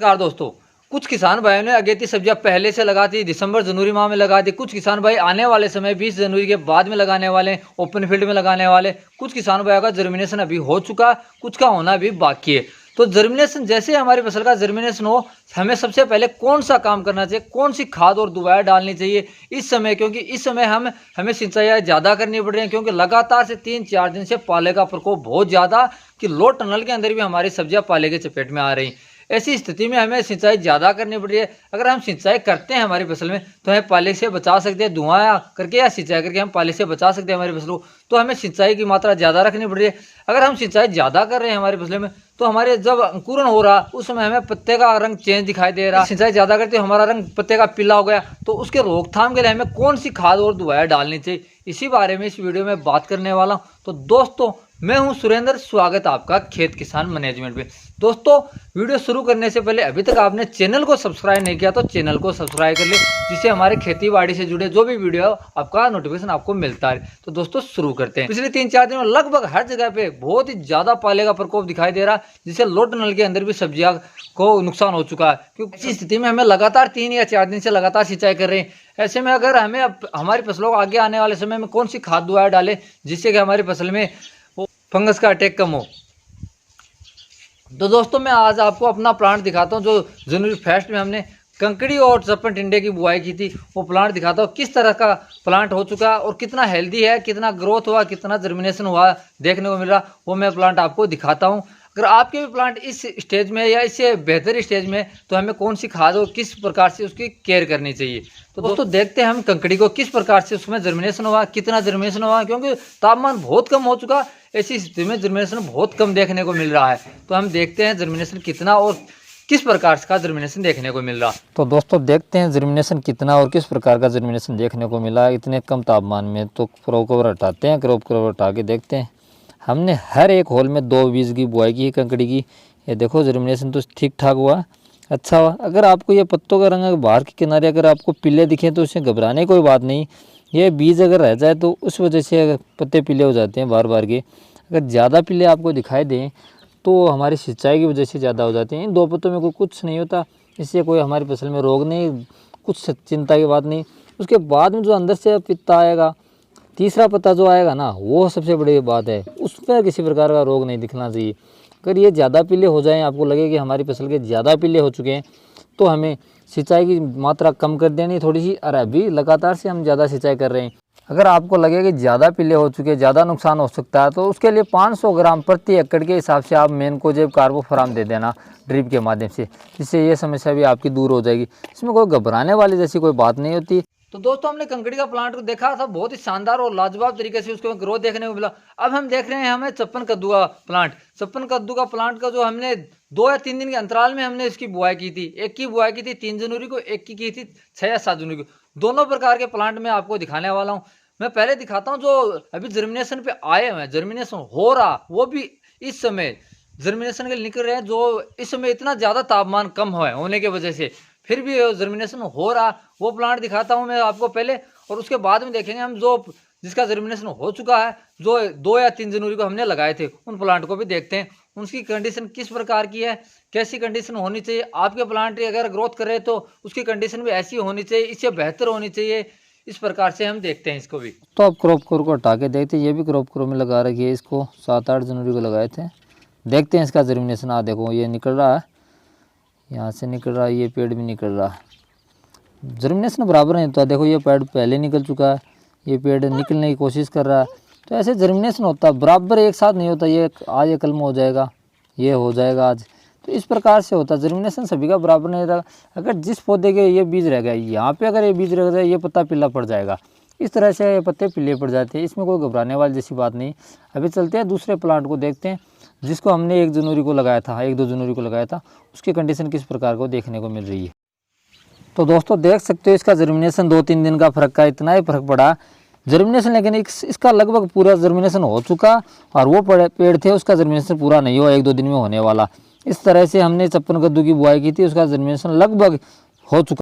नमस्कार दोस्तों, कुछ किसान भाइयों ने अगेती सब्जियां पहले से लगा दी, दिसंबर जनवरी माह में लगा दी। कुछ किसान भाई आने वाले समय 20 जनवरी के बाद में लगाने वाले, ओपन फील्ड में लगाने वाले। कुछ किसान भाइयों का जर्मिनेशन अभी हो चुका, कुछ का होना भी बाकी है। तो जर्मिनेशन जैसे हमारी फसल का जर्मिनेशन हो, हमें सबसे पहले कौन सा काम करना चाहिए, कौन सी खाद और दवाएं डालनी चाहिए इस समय, क्योंकि इस समय हमें सिंचाई ज़्यादा करनी पड़ रही है, क्योंकि लगातार से 3-4 दिन से पाले का प्रकोप बहुत ज़्यादा कि लो टनल के अंदर भी हमारी सब्जियां पाले के चपेट में आ रही। ऐसी स्थिति में हमें सिंचाई ज़्यादा करनी पड़ रही है। अगर हम सिंचाई करते हैं हमारी फसल में तो हमें पाले से बचा सकते हैं, धुआं करके या सिंचाई करके हम पाले से बचा सकते हैं हमारी फसल को। तो हमें सिंचाई की मात्रा ज़्यादा रखनी पड़ रही है। अगर हम सिंचाई ज़्यादा कर रहे हैं हमारी फसल में तो हमारे जब अंकुरण हो रहा उस समय हमें पत्ते का रंग चेंज दिखाई दे रहा। सिंचाई ज़्यादा करते हमारा रंग पत्ते का पीला हो गया, तो उसके रोकथाम के लिए हमें कौन सी खाद और दवाएं डालनी चाहिए, इसी बारे में इस वीडियो में बात करने वाला हूँ। तो दोस्तों मैं हूं सुरेंद्र, स्वागत आपका खेत किसान मैनेजमेंट में। दोस्तों वीडियो शुरू करने से पहले अभी तक आपने चैनल को सब्सक्राइब नहीं किया तो चैनल को सब्सक्राइब कर ले, जिससे हमारे खेती बाड़ी से जुड़े जो भी वीडियो है आपका नोटिफिकेशन आपको मिलता है। तो दोस्तों शुरू करते हैं। पिछले 3-4 दिनों में लगभग हर जगह पे बहुत ही ज्यादा पाले का प्रकोप दिखाई दे रहा है, जिससे लो टनल के अंदर भी सब्जियां को नुकसान हो चुका है। क्योंकि इस स्थिति में हमें लगातार 3 या 4 दिन से लगातार सिंचाई कर रहे हैं। ऐसे में अगर हमें हमारी फसलों को आगे आने वाले समय में कौन सी खाद दवाएं डालें जिससे कि हमारी फसल में फंगस का अटैक कम हो। तो दोस्तों मैं आज आपको अपना प्लांट दिखाता हूं, जो जनवरी फर्स्ट में हमने कंकड़ी और चप्पन टिंडे की बुआई की थी। वो प्लांट दिखाता हूँ किस तरह का प्लांट हो चुका है और कितना हेल्दी है, कितना ग्रोथ हुआ, कितना जर्मिनेशन हुआ देखने को मिल रहा, वो मैं प्लांट आपको दिखाता हूँ। अगर आपके भी प्लांट इस स्टेज में या इससे बेहतर स्टेज में तो हमें कौन सी खाद और किस प्रकार से उसकी केयर करनी चाहिए। तो दोस्तों देखते हैं हम कंकड़ी को किस प्रकार से उसमें जर्मिनेशन हुआ, कितना जर्मिनेशन हुआ, क्योंकि तापमान बहुत कम हो चुका, ऐसी स्थिति में जर्मिनेशन बहुत कम देखने को मिल रहा है। तो हम देखते हैं जर्मिनेशन कितना और किस प्रकार का जर्मिनेशन देखने को मिल रहा। तो दोस्तों देखते हैं जर्मिनेशन कितना और किस प्रकार का जर्मिनेशन देखने को मिला इतने कम तापमान में। तो क्रॉप कवर हटाते हैं, क्रॉप कवर हटा के देखते हैं। हमने हर एक होल में 2 बीज की बुआई की कंकड़ी की। ये देखो जर्मिनेशन तो ठीक ठाक हुआ, अच्छा हुआ। अगर आपको ये पत्तों का रंग बाहर के किनारे अगर आपको पीले दिखे तो उससे घबराने कोई बात नहीं। ये बीज अगर रह जाए तो उस वजह से पत्ते पीले हो जाते हैं बार बार के। अगर ज़्यादा पीले आपको दिखाई दें तो हमारी सिंचाई की वजह से ज़्यादा हो जाते हैं। इन 2 पत्तों में कोई कुछ नहीं होता, इससे कोई हमारी फसल में रोग नहीं, कुछ चिंता की बात नहीं। उसके बाद में जो अंदर से पत्ता आएगा, तीसरा पत्ता जो आएगा ना, वो सबसे बड़ी बात है, उस पर किसी प्रकार का रोग नहीं दिखना चाहिए। अगर ये ज़्यादा पीले हो जाएं, आपको लगे कि हमारी फसल के ज़्यादा पीले हो चुके हैं, तो हमें सिंचाई की मात्रा कम कर देनी थोड़ी सी। और अभी लगातार से हम ज़्यादा सिंचाई कर रहे हैं। अगर आपको लगे कि ज़्यादा पीले हो चुके, ज़्यादा नुकसान हो सकता है, तो उसके लिए 500 ग्राम प्रति एकड़ के हिसाब से आप मेनकोजेब कार्बोफॉरम दे देना ड्रिप के माध्यम से, जिससे ये समस्या भी आपकी दूर हो जाएगी। इसमें कोई घबराने वाली जैसी कोई बात नहीं होती। तो दोस्तों हमने कंकड़ी का प्लांट को देखा था, बहुत ही शानदार और लाजवाब तरीके से उसको ग्रोथ देखने को मिला। अब हम देख रहे हैं हमें चप्पन कद्दू का प्लांट। चप्पन कद्दू का प्लांट का जो हमने 2 या 3 दिन के अंतराल में हमने इसकी बुआई की थी। एक की बुआई की थी 3 जनवरी को, एक की थी 6 या 7 जनवरी को। दोनों प्रकार के प्लांट मैं आपको दिखाने वाला हूँ। मैं पहले दिखाता हूँ जो अभी जर्मिनेशन पे आए हुए हैं, जर्मिनेशन हो रहा, वो भी इस समय जर्मिनेशन के लिए निकल रहे हैं। जो इस समय इतना ज़्यादा तापमान कम होने की वजह से फिर भी जर्मिनेशन हो रहा, वो प्लांट दिखाता हूं मैं आपको पहले, और उसके बाद में देखेंगे हम जो जिसका जर्मिनेशन हो चुका है, जो 2 या 3 जनवरी को हमने लगाए थे, उन प्लांट को भी देखते हैं। उसकी कंडीशन किस प्रकार की है, कैसी कंडीशन होनी चाहिए। आपके प्लांट अगर ग्रोथ करे तो उसकी कंडीशन भी ऐसी होनी चाहिए, इससे बेहतर होनी चाहिए। इस प्रकार से हम देखते हैं इसको भी। तो अब क्रॉप कवर को हटा के देखते हैं। ये भी क्रॉप कवर में लगा रखी है, इसको 7-8 जनवरी को लगाए थे। देखते हैं इसका जर्मिनेशन। आ देखो ये निकल रहा है, यहाँ से निकल रहा है, ये पेड़ भी निकल रहा है। जर्मिनेशन बराबर नहीं होता। देखो ये पेड़ पहले निकल चुका है, ये पेड़ निकलने की कोशिश कर रहा है। तो ऐसे जर्मिनेशन होता है, बराबर एक साथ नहीं होता। ये आज ये कल में हो जाएगा, ये हो जाएगा आज, तो इस प्रकार से होता है। जर्मिनेशन सभी का बराबर नहीं रहता। अगर जिस पौधे के ये बीज रह गए, यहाँ पे अगर ये बीज रह जाए, ये पत्ता पीला पड़ जाएगा। इस तरह से ये पत्ते पीले पड़ जाते हैं। इसमें कोई घबराने वाली जैसी बात नहीं। अभी चलते हैं दूसरे प्लांट को देखते हैं, जिसको हमने 1 जनवरी को लगाया था, 1-2 जनवरी को लगाया था। उसकी कंडीशन किस प्रकार को देखने को मिल रही है। तो दोस्तों देख सकते हो इसका जर्मिनेशन 2-3 दिन का फर्क का, इतना ही फर्क पड़ा जर्मिनेशन। लेकिन इसका लगभग पूरा जर्मिनेशन हो चुका, और वो पेड़ थे उसका जर्मिनेशन पूरा नहीं हुआ, 1-2 दिन में होने वाला। इस तरह से हमने चप्पन कद्दू की बुआई की थी, उसका जर्मिनेशन लगभग हो चुका।